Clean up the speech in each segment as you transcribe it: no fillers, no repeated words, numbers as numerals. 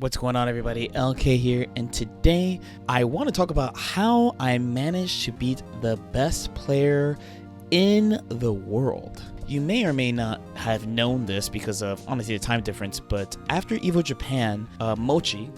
What's going on, everybody? LK here, and today I want to talk about how I managed to beat the best player in the world. You may or may not have known this because of, honestly, the time difference, but after EVO Japan, Mocchi,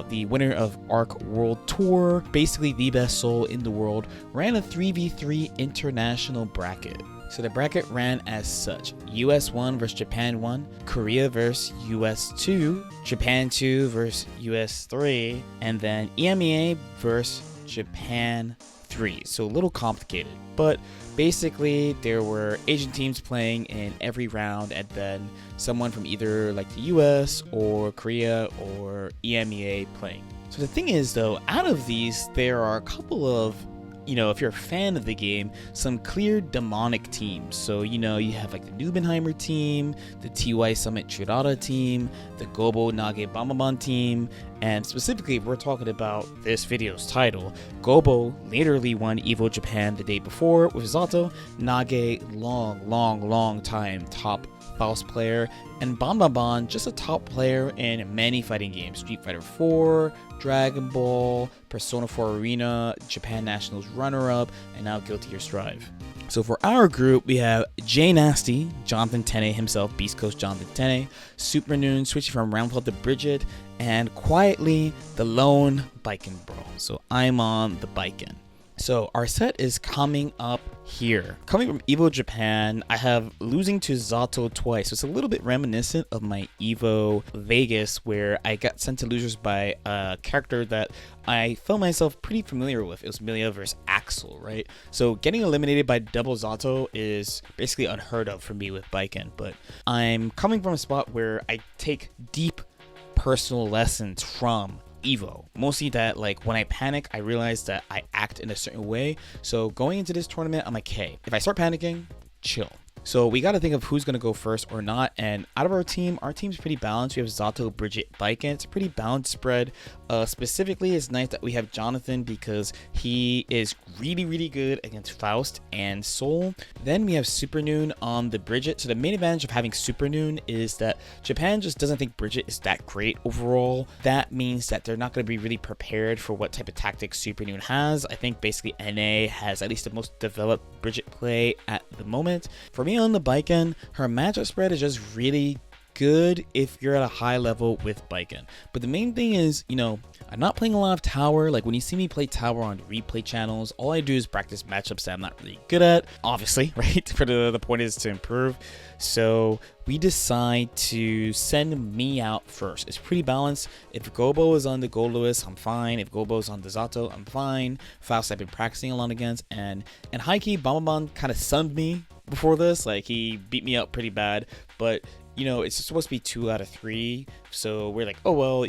the winner of ARC World Tour, basically the best soul in the world, ran a 3v3 international bracket. So the bracket ran as such: US 1 versus Japan 1, Korea versus US 2, Japan 2 versus US 3, and then EMEA versus Japan 3. So a little complicated, but basically there were Asian teams playing in every round, and then someone from either like the US or Korea or EMEA playing. So the thing is, though, out of these, there are a couple of, if you're a fan of the game, some clear demonic teams. So, you have like the Nubenheimer team, the TY Summit Chirada team, the Gobo Nage Bamaban team, and specifically, if we're talking about this video's title, Gobo literally won EVO Japan the day before with Zato, Nage, long time top Faust player, and Bamaban just a top player in many fighting games: Street Fighter 4, Dragon Ball, Persona 4 Arena, Japan Nationals runner-up, and now Guilty Gear Strive. So for our group, we have J Nasty, Jonathan Tenne himself, Beast Coast Jonathan Tenne, Super Noon switching from Roundfall to Bridget, and quietly the lone Biken bro. So I'm on the Biken. So our set is coming up here. Coming from EVO Japan, I have losing to Zato twice. So it's a little bit reminiscent of my EVO Vegas, where I got sent to losers by a character that I felt myself pretty familiar with. It was Milia versus Axel, right? So getting eliminated by double Zato is basically unheard of for me with Biken, but I'm coming from a spot where I take deep personal lessons from EVO. Mostly that, like, when I panic, I realize that I act in a certain way. So going into this tournament, I'm like, hey, if I start panicking, chill. So we got to think of who's going to go first or not. And out of our team's pretty balanced. We have Zato, Bridget, Biken. It's a pretty balanced spread. Specifically, it's nice that we have Jonathan because he is really good against Faust and Sol. Then we have Super Noon on the Bridget. So the main advantage of having Super Noon is that Japan just doesn't think Bridget is that great overall. That means that they're not going to be really prepared for what type of tactics Super Noon has. I think basically NA has at least the most developed Bridget play at the moment. For me on the Biken, her matchup spread is just really good if you're at a high level with Biken. But the main thing is, I'm not playing a lot of tower. Like, when you see me play tower on replay channels, all I do is practice matchups that I'm not really good at, obviously, right? For the point is to improve. So we decide to send me out first. It's pretty balanced. If Gobo is on the Go Lewis, I'm fine. If Gobo is on the Zato, I'm fine. Faust I've been practicing a lot against, and high-key Bamaban kind of sunned me before this. Like, he beat me up pretty bad, but it's supposed to be 2 out of 3, so we're like, oh well,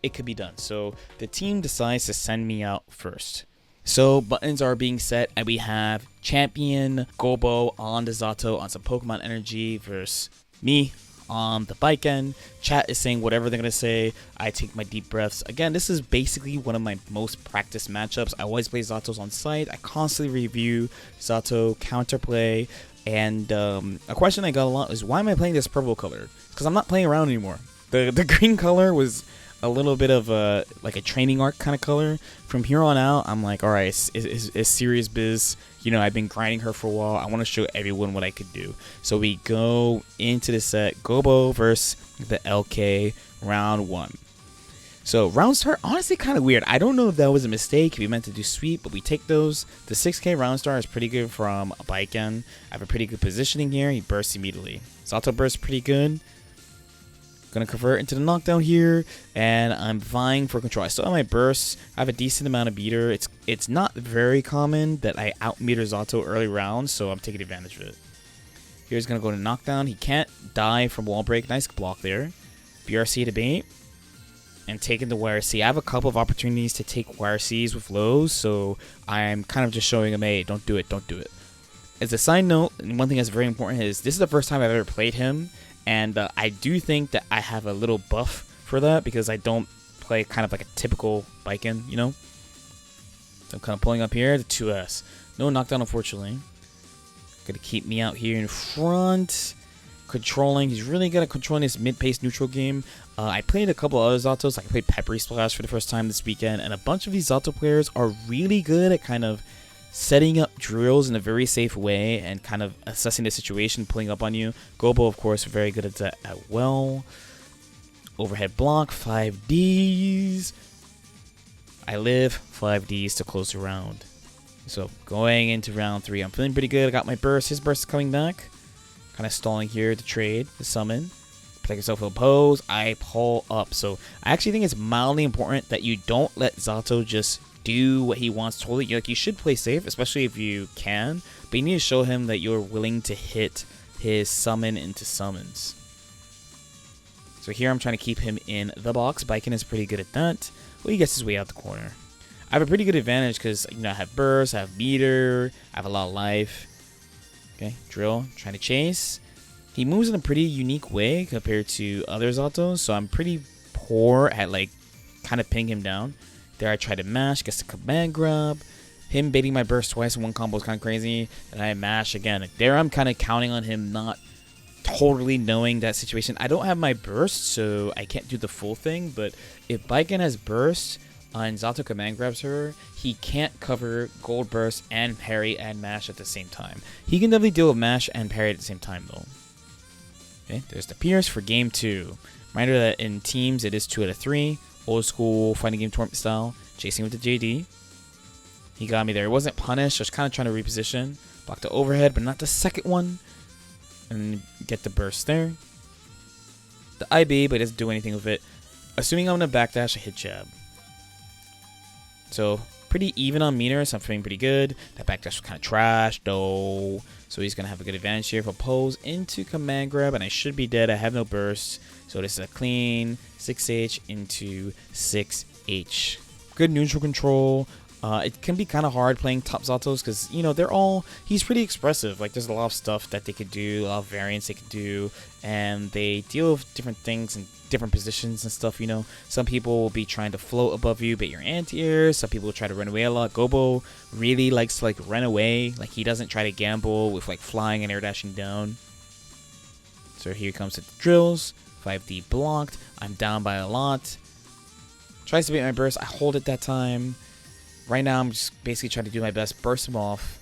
it could be done. So the team decides to send me out first. So buttons are being set, and we have champion Gobo on the Zato on some Pokemon energy versus me on the Biken. Chat is saying whatever they're gonna say. I take my deep breaths. Again, this is basically one of my most practiced matchups. I always play Zatos on site. I constantly review Zato counterplay. And a question I got a lot is, why am I playing this purple color? Because I'm not playing around anymore. The green color was a little bit of a training arc kind of color. From here on out, I'm like, all right, it's serious biz. I've been grinding her for a while. I want to show everyone what I could do. So we go into the set, Gobo versus the LK round 1. So round start, honestly kind of weird. I don't know if that was a mistake, if we meant to do sweep, but we take those. The 6k round start is pretty good from Biken. I have a pretty good positioning here. He bursts immediately. Zato bursts pretty good. Gonna convert into the knockdown here, and I'm vying for control. I still have my bursts. I have a decent amount of meter. It's not very common that I out meter Zato early rounds, so I'm taking advantage of it. Here's gonna go to knockdown. He can't die from wall break. Nice block there. BRC to bait. And taking the YRC. I have a couple of opportunities to take YRCs with lows, so I'm kind of just showing him, hey, don't do it. As a side note, and one thing that's very important is, this is the first time I've ever played him, and I do think that I have a little buff for that, because I don't play kind of like a typical Biken, So I'm kind of pulling up here, the 2S. No knockdown, unfortunately. Gonna keep me out here in front. controlling. He's really good at controlling his mid-pace neutral game. I played a couple other Zatos. Like I played Peppery Splash for the first time this weekend, and a bunch of these Zato players are really good at kind of setting up drills in a very safe way and kind of assessing the situation, pulling up on you. Gobo, of course, very good at that as well. Overhead block, 5Ds. I live 5Ds to close the round. So going into round 3, I'm feeling pretty good. I got my burst. His burst is coming back. Kind of stalling here to trade, the summon. Protect yourself with a pose. I pull up. So I actually think it's mildly important that you don't let Zato just do what he wants totally. Like, you should play safe, especially if you can. But you need to show him that you're willing to hit his summon into summons. So here I'm trying to keep him in the box. Baiken is pretty good at that. Well, he gets his way out the corner. I have a pretty good advantage because, you know, I have burst, I have meter, I have a lot of life. Okay, drill, trying to chase. He moves in a pretty unique way compared to other Zatos, so I'm pretty poor at, like, kind of pinning him down. There I try to mash, gets the command grab. Him baiting my burst twice in one combo is kind of crazy. And I mash again. There I'm kind of counting on him not totally knowing that situation. I don't have my burst, so I can't do the full thing. But if Baiken has burst and Zato command grabs her, he can't cover gold burst and parry and mash at the same time. He can definitely deal with mash and parry at the same time though. Okay, there's the Pierce for game 2. Reminder that in teams it is 2 out of 3. Old school fighting game tournament style. Chasing with the JD. He got me there. He wasn't punished. I was kind of trying to reposition. Block the overhead, but not the second one. And get the burst there. The IB, but it doesn't do anything with it. Assuming I'm going to backdash, I hit jab. So, pretty even on meter, so I'm feeling pretty good. That backdash was kind of trash, though. So he's going to have a good advantage here. If I pose into command grab, and I should be dead. I have no burst. So this is a clean 6H into 6H. Good neutral control. It can be kind of hard playing top Zatos because, you know, he's pretty expressive. Like, there's a lot of stuff that they could do, a lot of variants they could do, and they deal with different things in different positions and stuff, you know. Some people will be trying to float above you, but you're anti-air. Some people will try to run away a lot. Gobo really likes to, like, run away. Like, he doesn't try to gamble with, like, flying and air dashing down. So here comes the drills. 5D blocked. I'm down by a lot. Tries to beat my burst. I hold it that time. Right now, I'm just basically trying to do my best. Burst him off.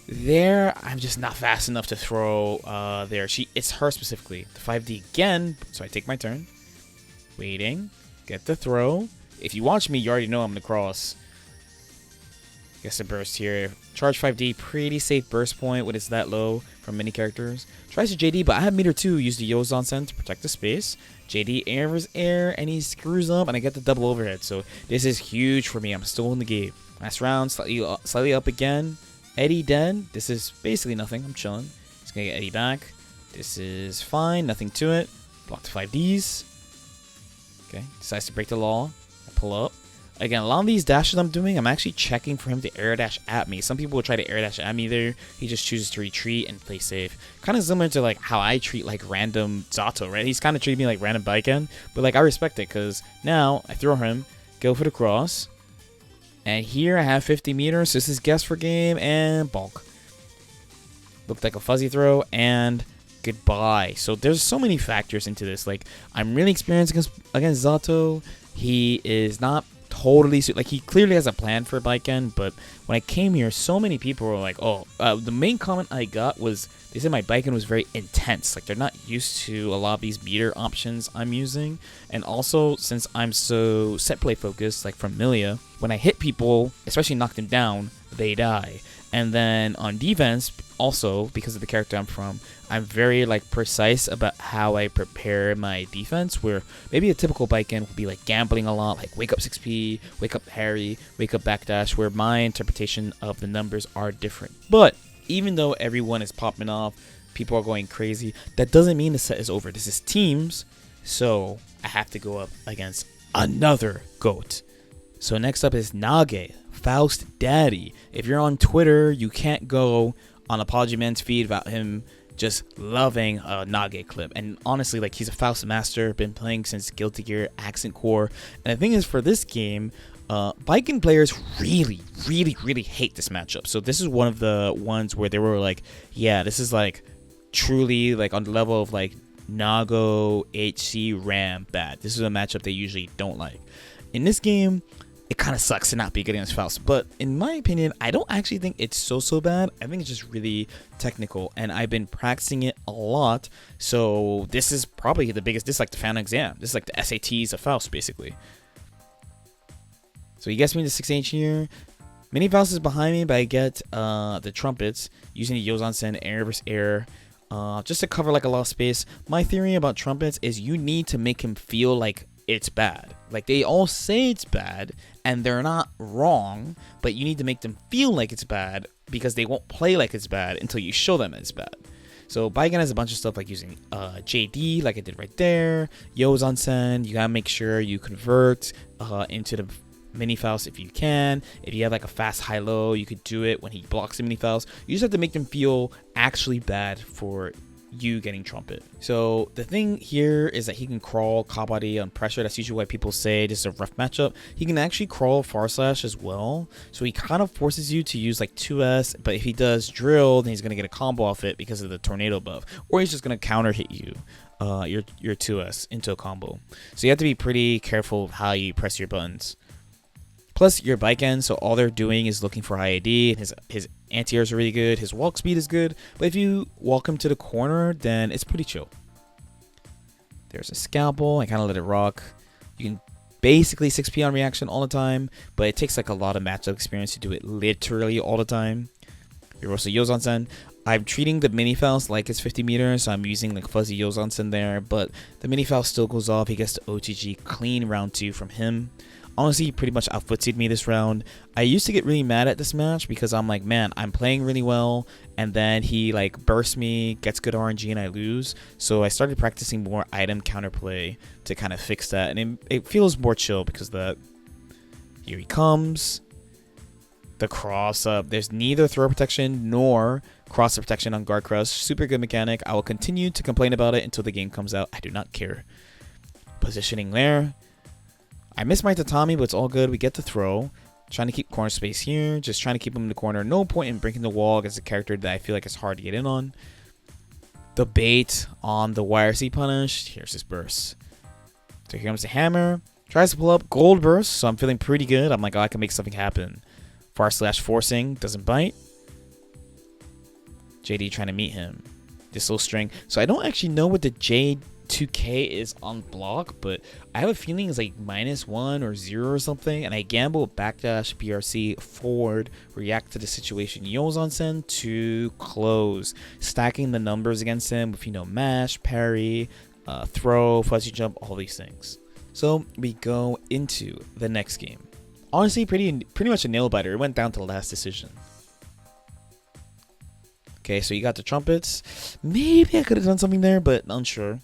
There, I'm just not fast enough to throw there. It's her specifically. The 5D again. So I take my turn. Waiting. Get the throw. If you watch me, you already know I'm going to cross. Gets a burst here. Charge 5D. Pretty safe burst point when it's that low from many characters. Tries to JD, but I have meter 2. Use the Yozan Sen to protect the space. JD air is air, and he screws up, and I get the double overhead. So this is huge for me. I'm still in the game. Last round, slightly up again. Eddie dead. This is basically nothing. I'm chilling. He's going to get Eddie back. This is fine. Nothing to it. Block the 5Ds. Okay. Decides to break the law. I pull up. Again, a lot of these dashes I'm doing, I'm actually checking for him to air dash at me. Some people will try to air dash at me there. He just chooses to retreat and play safe. Kind of similar to like how I treat like random Zato, right? He's kind of treating me like random Baiken. But like I respect it because now I throw him, go for the cross. And here I have 50 meters. So this is guess for game and bulk. Looked like a fuzzy throw and goodbye. So there's so many factors into this. Like I'm really experienced against Zato. He is not totally like he clearly has a plan for Baiken, but when I came here, so many people were like, "Oh," the main comment I got was they said my Baiken was very intense. Like they're not used to a lot of these meter options I'm using, and also since I'm so set play focused, like from Milia, when I hit people, especially knock them down, they die. And then on defense, also because of the character I'm from, I'm very like precise about how I prepare my defense. Where maybe a typical Baiken would be like gambling a lot, like wake up 6P, wake up parry, wake up backdash. Where my interpretation of the numbers are different. But even though everyone is popping off, people are going crazy, that doesn't mean the set is over. This is teams, so I have to go up against another GOAT. So next up is Nage, Faust Daddy. If you're on Twitter, you can't go on Apology Man's feed without him just loving a Nage clip. And honestly, like he's a Faust master, been playing since Guilty Gear Accent Core. And the thing is, for this game, Baiken players really hate this matchup. So this is one of the ones where they were like, yeah, this is like truly like on the level of like Nago, HC, Ram bad. This is a matchup they usually don't like. In this game, it kind of sucks to not be good against Faust, but in my opinion, I don't actually think it's so bad. I think it's just really technical, and I've been practicing it a lot, so this is probably the biggest, this is like the final exam. This is like the SATs of Faust, basically. So he gets me to 6H here. Mini Faust is behind me, but I get the trumpets using the Yozan-sen air versus air just to cover like a lot of space. My theory about trumpets is you need to make him feel like it's bad. Like they all say it's bad and they're not wrong, but you need to make them feel like it's bad because they won't play like it's bad until you show them it's bad. So Baigan has a bunch of stuff like using JD like I did right there, Yozan-sen. You gotta make sure you convert into the mini Faust if you can. If you have like a fast high-low, you could do it when he blocks the mini Faust. You just have to make them feel actually bad for you getting trumpet. So the thing here is that he can crawl Kabaddi on pressure. That's usually why people say this is a rough matchup. He can actually crawl far slash as well, so he kind of forces you to use like 2S, but if he does drill, then he's gonna get a combo off it because of the tornado buff, or he's just gonna counter hit you your 2S into a combo. So you have to be pretty careful of how you press your buttons. Plus, your bike end, so all they're doing is looking for high AD, and his anti-airs are really good, his walk speed is good, but if you walk him to the corner, then it's pretty chill. There's a scalpel, I kind of let it rock. You can basically 6P on reaction all the time, but it takes like a lot of matchup experience to do it literally all the time. You're also Yozan-sen. I'm treating the mini Faust like it's 50 meters, so I'm using like fuzzy Yozan-sen there, but the mini Faust still goes off. He gets the OTG clean round 2 from him. Honestly, he pretty much outfootsied me this round. I used to get really mad at this match because I'm like, man, I'm playing really well, and then he like bursts me, gets good RNG, and I lose. So I started practicing more item counterplay to kind of fix that, and it feels more chill because of that. Here he comes. The cross up. There's neither throw protection nor cross protection on guard crush. Super good mechanic. I will continue to complain about it until the game comes out. I do not care. Positioning there. I missed my tatami, but it's all good. We get the throw. Trying to keep corner space here. Just trying to keep him in the corner. No point in breaking the wall against a character that I feel like is hard to get in on. The bait on the YRC punish. Here's his burst. So here comes the hammer. Tries to pull up gold burst, so I'm feeling pretty good. I'm like, oh, I can make something happen. Far slash forcing. Doesn't bite. JD trying to meet him. This little string. So I don't actually know what the J2K is on block, but I have a feeling it's like -1 or 0 or something, and I gamble backdash BRC forward, react to the situation. Yozan-sen to close, stacking the numbers against him with, you know, mash, parry, throw, fuzzy jump, all these things. So we go into the next game. Honestly, pretty much a nail biter. It went down to the last decision. Okay, so you got the trumpets. Maybe I could have done something there, but unsure.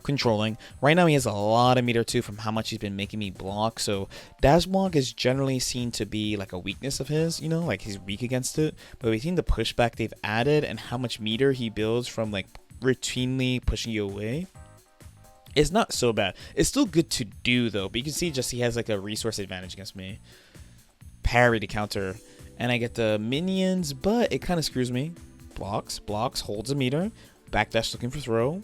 Controlling. Right now he has a lot of meter too from how much he's been making me block, so dash block is generally seen to be like a weakness of his, you know, like he's weak against it, but we've seen the pushback they've added and how much meter he builds from like routinely pushing you away. It's not so bad. It's still good to do though, but you can see just he has like a resource advantage against me. Parry to counter, and I get the minions, but it kind of screws me. Blocks, holds a meter, backdash looking for throw.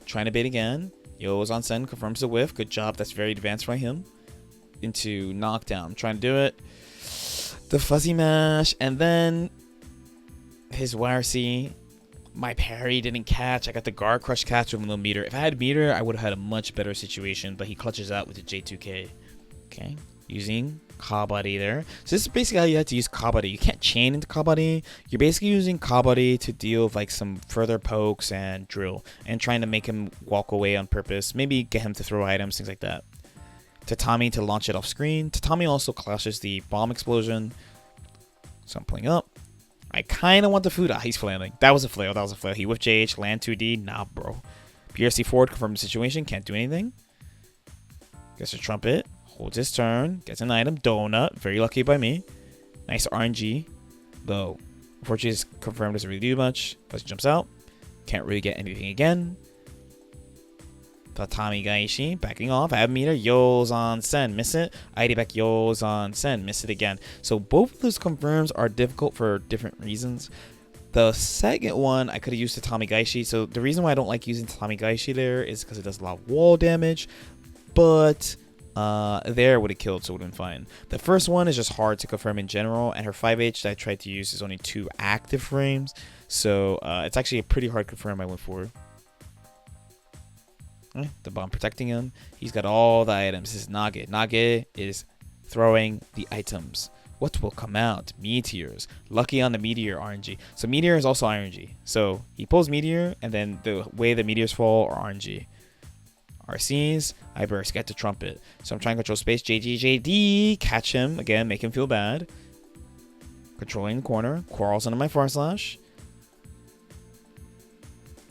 Trying to bait again. Yozan-sen confirms the whiff. Good job. That's very advanced by him. Into knockdown. Trying to do it. The fuzzy mash. And then his YRC. My parry didn't catch. I got the guard crush catch with a little meter. If I had meter, I would have had a much better situation. But he clutches out with the J2K. Okay. Using Kabaddi there. So this is basically how you have to use Kabaddi. You can't chain into Kabaddi. You're basically using Kabaddi to deal with like some further pokes and drill, and trying to make him walk away on purpose. Maybe get him to throw items, things like that. Tatami to launch it off screen. Tatami also clashes the bomb explosion. So I'm pulling up. I kind of want the food. Ah, he's flailing. That was a flail. He whiffed JH, land 2D. Nah, bro. PRC forward, confirm the situation. Can't do anything. Gets a trumpet. Holds his turn, gets an item, donut, very lucky by me. Nice RNG, though. Unfortunately, it's confirmed doesn't really do much. Fuzzy jumps out, can't really get anything again. Tatami Gaishi, backing off, I have meter, Yozan-sen, miss it. ID back, Yozan-sen, miss it again. So both of those confirms are difficult for different reasons. The second one, I could have used the Tamigaishi. So the reason why I don't like using Tamigaishi there is because it does a lot of wall damage. But there would have killed, so it would have been fine. The first one is just hard to confirm in general, and her 5H that I tried to use is only 2 active frames. So it's actually a pretty hard confirm I went for. The bomb protecting him. He's got all the items. This is Nage. Nage is throwing the items. What will come out? Meteors. Lucky on the meteor RNG. So meteor is also RNG. So he pulls meteor, and then the way the meteors fall are RNG. RCs, I burst, get the trumpet. So I'm trying to control space. JD, catch him. Again, make him feel bad. Controlling the corner. Quarrels under my far slash.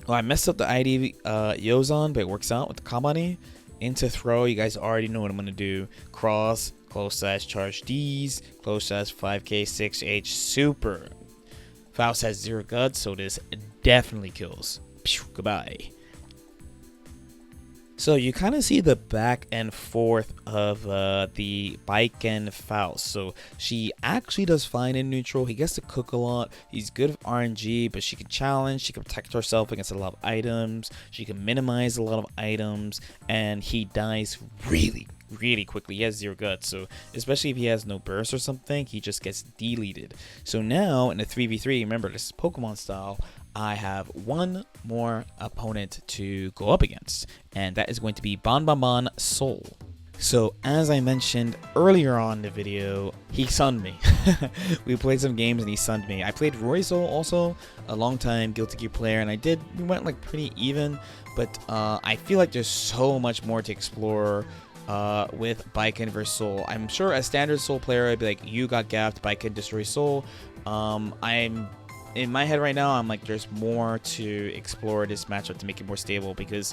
Well, I messed up the ID Yozon, but it works out with the Kabani. Into throw, you guys already know what I'm going to do. Cross, close slash, charge Ds, close slash, 5k, 6H, super. Faust has 0 guts, so this definitely kills. Pew, goodbye. So you kind of see the back and forth of the Bike and Faust. So she actually does fine in neutral. He gets to cook a lot. He's good with RNG, but she can challenge. She can protect herself against a lot of items. She can minimize a lot of items. And he dies really quickly. He has 0 guts. So especially if he has no burst or something, he just gets deleted. So now in a 3v3, remember this is Pokemon style, I have one more opponent to go up against, and that is going to be Bon Sol. So as I mentioned earlier on in the video, he sunned me. We played some games and he sunned me. I played Roy Sol also, a long time Guilty Gear player, and we went like pretty even, but I feel like there's so much more to explore with Baiken versus Sol. I'm sure as standard Sol player, I'd be like, you got gapped, Baiken destroy Sol. I'm in my head right now, I'm like, there's more to explore this matchup to make it more stable, because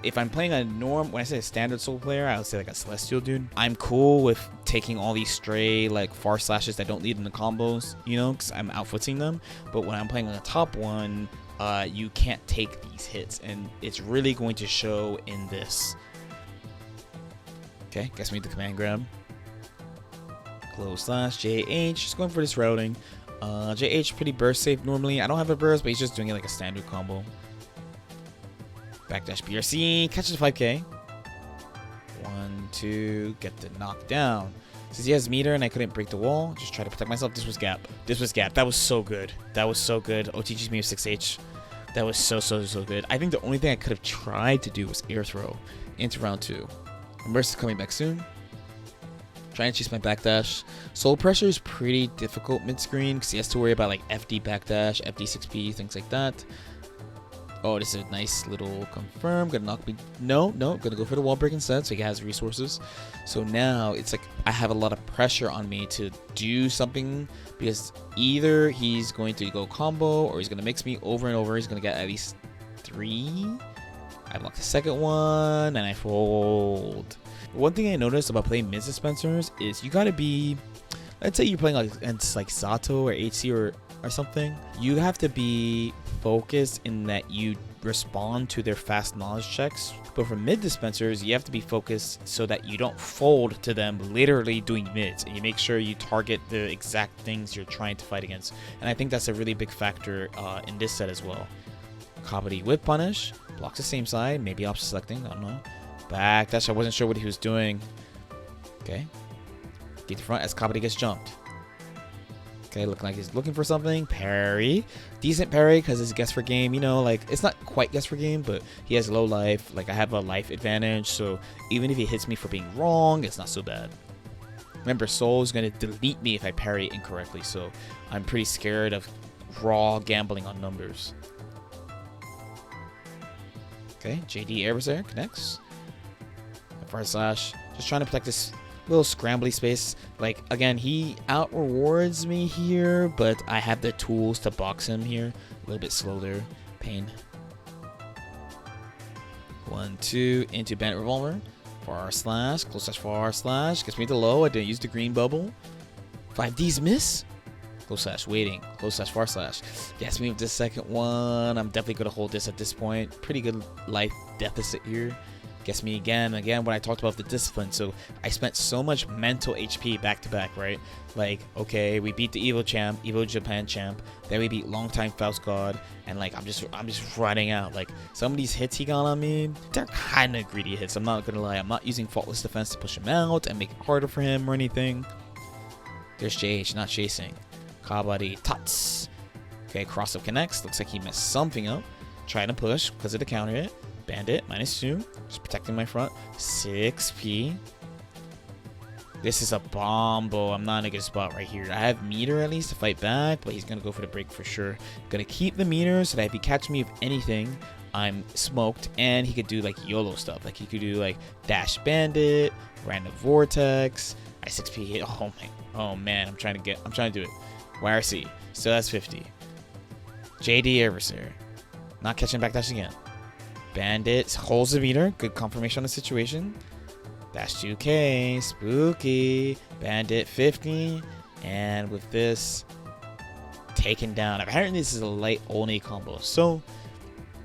if I'm playing a when I say a standard Sol player, I would say like a Celestial dude. I'm cool with taking all these stray like far slashes that don't lead into combos, you know, because I'm outfooting them. But when I'm playing on the top one, you can't take these hits, and it's really going to show in this. Okay, guess we need the command grab. Close slash, JH, just going for this routing. JH pretty burst safe normally. I don't have a burst, but he's just doing it like a standard combo. Backdash BRC, catches 5k. 1, 2, get the knockdown. Since he has meter and I couldn't break the wall, just try to protect myself. This was gap. This was gap. That was so good. That was so good. OTG's me with 6H. That was so good. I think the only thing I could have tried to do was air throw into round 2. Burst is coming back soon. Try and chase my backdash. Soul pressure is pretty difficult mid-screen because he has to worry about like FD backdash, FD 6P, things like that. Oh, this is a nice little confirm. Gonna knock me. No, gonna go for the wall break instead so he has resources. So now it's like I have a lot of pressure on me to do something, because either he's going to go combo or he's gonna mix me over and over. He's gonna get at least 3. I block the second one and I fold. One thing I noticed about playing mid dispensers is you gotta be, let's say you're playing like against like Sato or HC or something, you have to be focused in that you respond to their fast knowledge checks. But for mid dispensers, you have to be focused so that you don't fold to them literally doing mids, and you make sure you target the exact things you're trying to fight against. And I think that's a really big factor in this set as well. Kabaddi whip punish, blocks the same side, maybe option selecting, I don't know. Backdash, I wasn't sure what he was doing. Okay. Get to front as Kabaddi gets jumped. Okay, looking like he's looking for something. Parry. Decent parry because it's guess for game. You know, like, it's not quite guess for game, but he has low life. Like, I have a life advantage, so even if he hits me for being wrong, it's not so bad. Remember, Sol is going to delete me if I parry incorrectly, so I'm pretty scared of raw gambling on numbers. Okay, JD air berserk connects. Far slash, just trying to protect this little scrambly space. Like, again, he out rewards me here, but I have the tools to box him here. A little bit slow there. Pain. 1, 2 into Bandit Revolver. Far slash, close slash, far slash. Gets me to low. I didn't use the green bubble. 5Ds miss. Close slash, waiting. Close slash, far slash. Gets me with the second one. I'm definitely going to hold this at this point. Pretty good life deficit here. Gets me again when I talked about the discipline. So I spent so much mental HP back to back, right? Like, okay, we beat the EVO Japan champ, then we beat longtime Faust God, and like I'm just running out. Like some of these hits he got on me, they're kind of greedy hits. I'm not gonna lie. I'm not using faultless defense to push him out and make it harder for him or anything. There's JH not chasing. Kabaddi Tots. Okay, cross up connects. Looks like he messed something up. Trying to push because of the counter hit. Bandit, -2. Just protecting my front. 6P. This is a bombo. I'm not in a good spot right here. I have meter at least to fight back, but he's going to go for the break for sure. Going to keep the meter so that if he catches me with anything, I'm smoked. And he could do like YOLO stuff. Like he could do like Dash Bandit, Random Vortex, I6P hit. Oh man, I'm trying to do it. YRC. So that's 50. JD Adversary. Not catching backdash again. Bandit holds the meter. Good confirmation on the situation. Dash 2K. Spooky. Bandit 50. And with this, taken down. Apparently this is a light only combo. So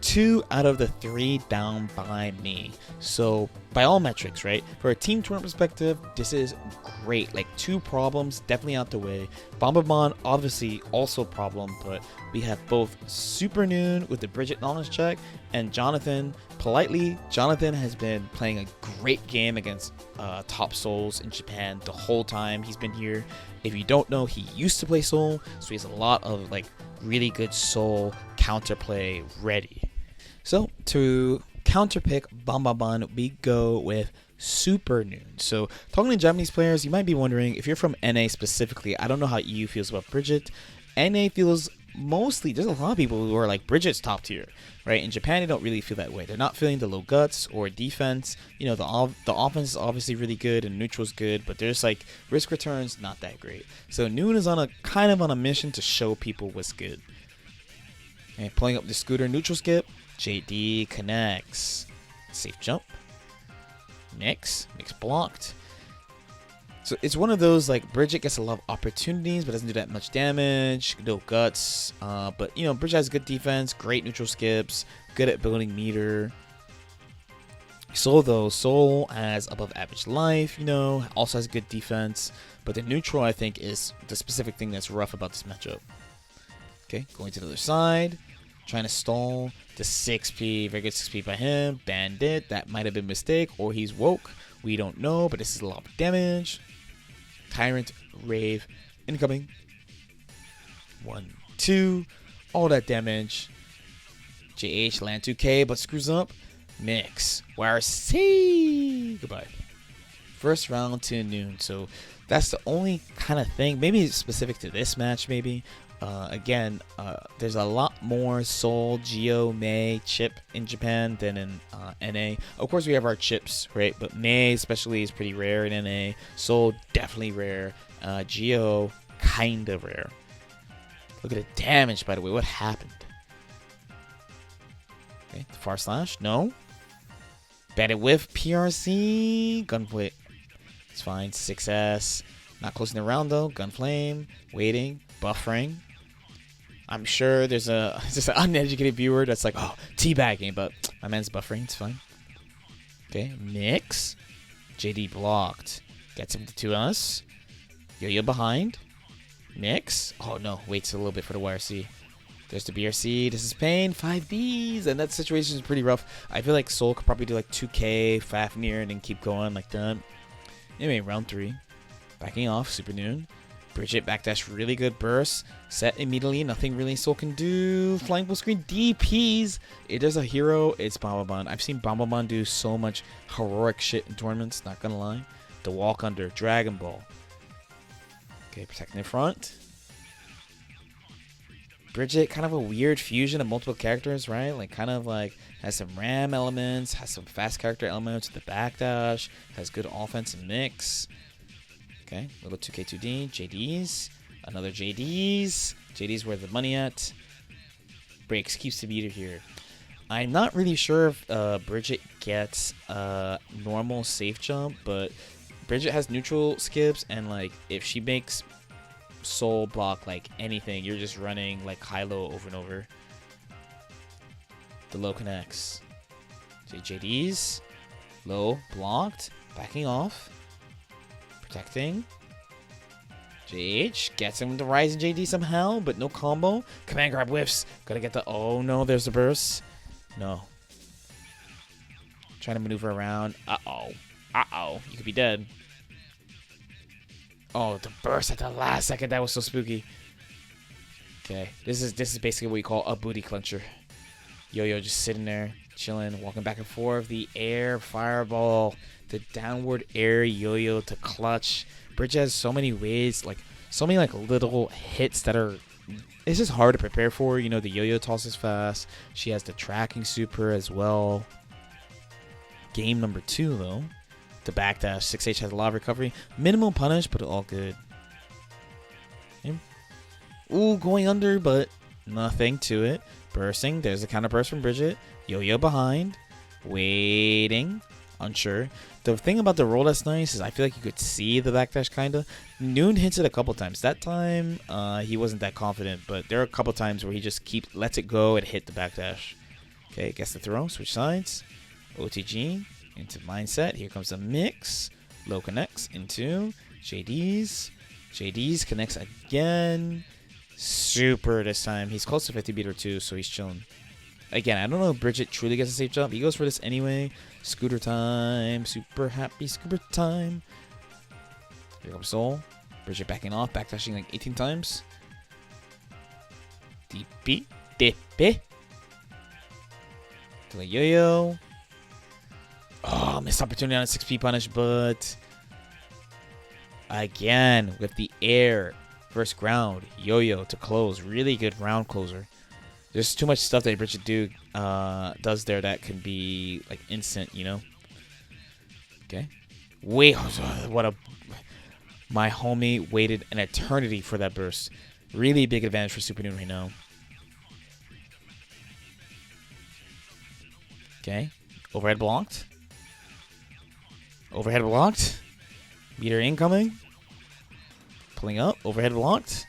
2 out of the 3 down by me. So by all metrics, right? For a team tournament perspective, this is great. Like 2 problems definitely out the way. Bombabon obviously also a problem, but we have both Super Noon with the Bridget knowledge check, and Jonathan has been playing a great game against top souls in Japan the whole time he's been here. If you don't know, he used to play Soul, so he has a lot of like really good Soul counterplay ready. So to counterpick Bombabon, we go with Super Noon. So talking to Japanese players, you might be wondering, if you're from NA specifically, I don't know how EU feels about Bridget. NA feels mostly, there's a lot of people who are like, Bridget's top tier, right? In Japan, they don't really feel that way. They're not feeling the low guts or defense. You know, the offense is obviously really good and neutral's good, but there's like risk returns not that great. So Noon is on a kind of on a mission to show people what's good. And pulling up the scooter, neutral skip. JD connects. Safe jump. Mix blocked. So it's one of those like Bridget gets a lot of opportunities but doesn't do that much damage. No guts. But you know, Bridget has good defense, great neutral skips, good at building meter. Soul has above average life, you know, also has good defense. But the neutral, I think, is the specific thing that's rough about this matchup. Okay, going to the other side. Trying to stall the 6P. Very good 6P by him. Bandit. That might have been a mistake. Or he's woke. We don't know. But this is a lot of damage. Tyrant. Rave. Incoming. 1, 2. All that damage. JH land 2K. But screws up. Mix. YRC. Goodbye. First round to Noon. So that's the only kind of thing. Maybe specific to this match. Maybe. Again, there's a lot more Soul, Geo, Mei, Chip in Japan than in NA. Of course, we have our chips, right? But Mei especially is pretty rare in NA. Soul, definitely rare. Geo, kind of rare. Look at the damage, by the way. What happened? Okay, the far slash. No. Bandit whiff, PRC. Gunplay. It's fine. 6S. Not closing the round, though. Gunflame. Waiting. Buffering. I'm sure there's just an uneducated viewer that's like, oh, teabagging, but my man's buffering. It's fine. Okay, mix. JD blocked. Gets him to us. Yo-yo behind. Mix. Oh, no. Waits a little bit for the YRC. There's the BRC. This is pain. 5Bs. And that situation is pretty rough. I feel like Soul could probably do like 2K, Fafnir, and then keep going like that. Anyway, round 3. Backing off. Super Noon. Bridget backdash, really good burst. Set immediately, nothing really Soul can do. Flying full screen DPs. If there's a hero, it's Bombabon. I've seen Bombabon do so much heroic shit in tournaments, not gonna lie. The walk under, Dragon Ball. Okay, protecting the front. Bridget, kind of a weird fusion of multiple characters, right? Like, kind of like, has some RAM elements, has some fast character elements, the backdash, has good offense and mix. Okay, little 2K2D, JDs, another JDs. JDs where the money at. Breaks, keeps the meter here. I'm not really sure if Bridget gets normal safe jump, but Bridget has neutral skips, and like if she makes Soul block like anything, you're just running like high-low over and over. The low connects. JDs. Low, blocked, backing off, protecting. JH gets him to Rise in JD somehow, but no combo. Command grab whiffs. Gotta get the... Oh, no, there's the burst. No. Trying to maneuver around. Uh-oh. Uh-oh. You could be dead. Oh, the burst at the last second. That was so spooky. Okay. This is basically what we call a booty clencher. Yo-Yo just sitting there, chilling, walking back and forth. The air fireball. The downward air yo-yo to clutch. Bridge has so many ways, so many little hits that are, it's just hard to prepare for. You know, the yo-yo tosses fast. She has the tracking super as well. Game number 2 though, the backdash. 6H has a lot of recovery, minimal punish, but all good. Okay. Ooh, going under, but nothing to it. Bursting. There's a counter burst from Bridget. Yo-yo behind, waiting, unsure. The thing about the roll that's nice is I feel like you could see the backdash kinda. Noon hits it a couple times. That time, he wasn't that confident, but there are a couple times where he just lets it go and hit the backdash. Okay, gets the throw, switch sides. OTG into mindset. Here comes the mix. Low connects into JD's. JD's connects again. Super this time. He's close to 50 beater too, so he's chilling. Again, I don't know if Bridget truly gets a safe jump. He goes for this anyway. Scooter time. Super happy scooter time. Here comes Sol. Bridget backing off. Backdashing like 18 times. DP. DP. To the yo-yo. Oh, missed opportunity on a 6P punish, but... Again, with the air. First ground. Yo-yo to close. Really good round closer. There's too much stuff that Bridget does there that can be like instant, you know. Okay. Wait, what a... My homie waited an eternity for that burst. Really big advantage for Super Noon right now. Okay. Overhead blocked. Overhead blocked. Meter incoming. Pulling up. Overhead blocked.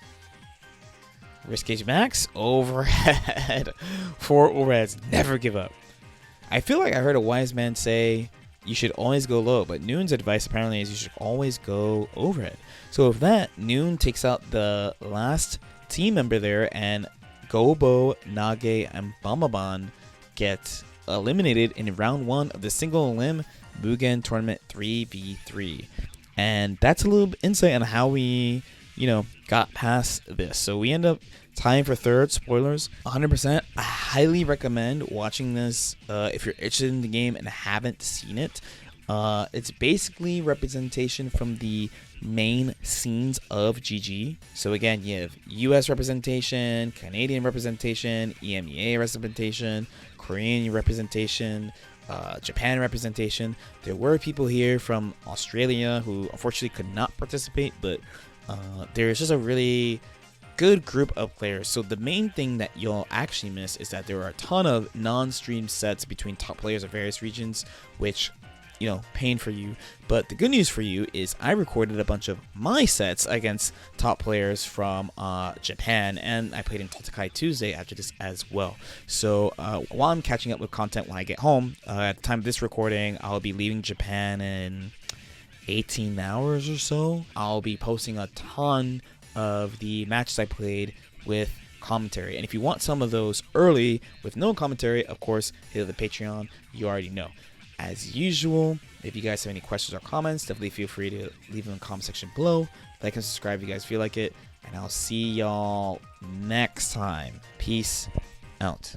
Risk gauge max. Overhead. 4 overheads. Never give up. I feel like I heard a wise man say you should always go low, but Noon's advice apparently is you should always go overhead. So with that, Noon takes out the last team member there, and Gobo, Nage, and Bamaban get eliminated in round 1 of the single limb Mugen tournament 3v3. And that's a little insight on how we, you know, got past this. So we end up tying for third. Spoilers, 100%. I highly recommend watching this if you're interested in the game and haven't seen it. It's basically representation from the main scenes of GG. So again, you have US representation, Canadian representation, EMEA representation, Korean representation, Japan representation. There were people here from Australia who unfortunately could not participate, but there's just a really good group of players. So the main thing that you'll actually miss is that there are a ton of non-stream sets between top players of various regions, which, you know, pain for you. But the good news for you is I recorded a bunch of my sets against top players from Japan, and I played in Totakai Tuesday after this as well. So while I'm catching up with content when I get home, at the time of this recording, I'll be leaving Japan in 18 hours or so. I'll be posting a ton of the matches I played with commentary. And if you want some of those early with no commentary, of course, hit the Patreon. You already know. As usual, if you guys have any questions or comments, definitely feel free to leave them in the comment section below. Like and subscribe if you guys feel like it. And I'll see y'all next time. Peace out.